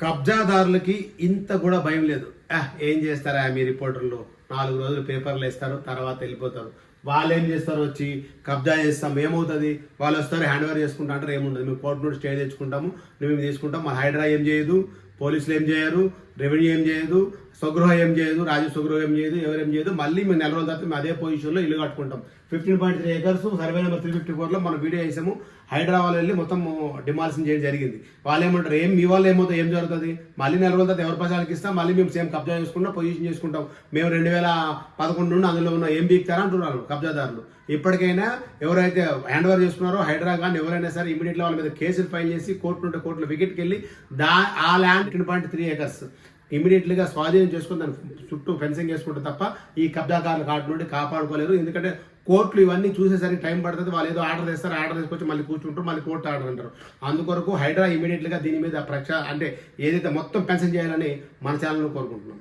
కబ్జాదారులకి ఇంత కూడా భయం లేదు. ఏం చేస్తారా మీ రిపోర్టర్లు, 4 రోజులు పేపర్లు వేస్తారు, తర్వాత వెళ్ళిపోతారు. వాళ్ళు ఏం చేస్తారు, వచ్చి కబ్జా చేస్తాం ఏమవుతుంది, వాళ్ళు వస్తారు హ్యాండ్ ఓవర్ చేసుకుంటా అంటారు. ఏముండదు, మేము కోర్టు నుండి స్టే తెచ్చుకుంటాము, మేము తీసుకుంటాం. మన హైడ్రా ఏం చేయదు, పోలీసులు ఏం చేయరు, రెవెన్యూ ఏం చేయదు, స్వగృహ ఏం చేయదు, రాజు స్వగృహ ఏం చేయదు, ఎవరేం చేయదు. మళ్ళీ మేము 4 రోజుల తర్వాత మేము అదే పొజిషన్లో ఇల్లు కట్టుకుంటాం. 15.3 acres సర్వే నెంబర్ 354లో మనం వీడియో వేసాము. హైదరాబాద్ వెళ్ళి మొత్తం డిమాలిషన్ చేయడం జరిగింది. వాళ్ళు ఏమంటారు, మీ వాళ్ళు ఏమవుతుంది, ఏం జరుగుతుంది, మళ్ళీ 4 రోజుల తర్వాత ఎవరి పైసలకి ఇస్తాం, మళ్ళీ మేము సేమ్ కబ్జా చేసుకుంటాం, పొజిషన్ చేసుకుంటాం. మేము 2011 నుండి అందులో ఉన్న ఏం బీక్తారా అంటున్నారు కబ్జాదారులు. ఇప్పటికైనా ఎవరైతే హ్యాండ్ ఓవర్ చేసుకున్నారో హైడ్రా కానీ ఎవరైనా సరే ఇమీడియట్లీ వాళ్ళ మీద కేసులు ఫైల్ చేసి కోర్టులో వికెట్కి వెళ్ళి ఆ ల్యాండ్ 15.3 acres ఇమీడియట్లీగా స్వాధీనం చేసుకుని దాని చుట్టూ ఫెన్సింగ్ చేసుకుంటే తప్ప ఈ కబ్జాకారుల కాటు నుండి కాపాడుకోలేరు. ఎందుకంటే కోర్టులు ఇవన్నీ చూసేసరికి టైం పడుతుంది. వాళ్ళు ఏదో ఆర్డర్ చేస్తారు, ఆర్డర్ తీసుకొచ్చి మళ్ళీ కూర్చుంటారు, మళ్ళీ కోర్టు ఆర్డర్ అంటారు. అందుకొరకు హైడ్రా ఇమీడియట్లీగా దీని మీద అంటే ఏదైతే మొత్తం ఫెన్సింగ్ చేయాలని మన ఛానల్ను కోరుకుంటున్నాం.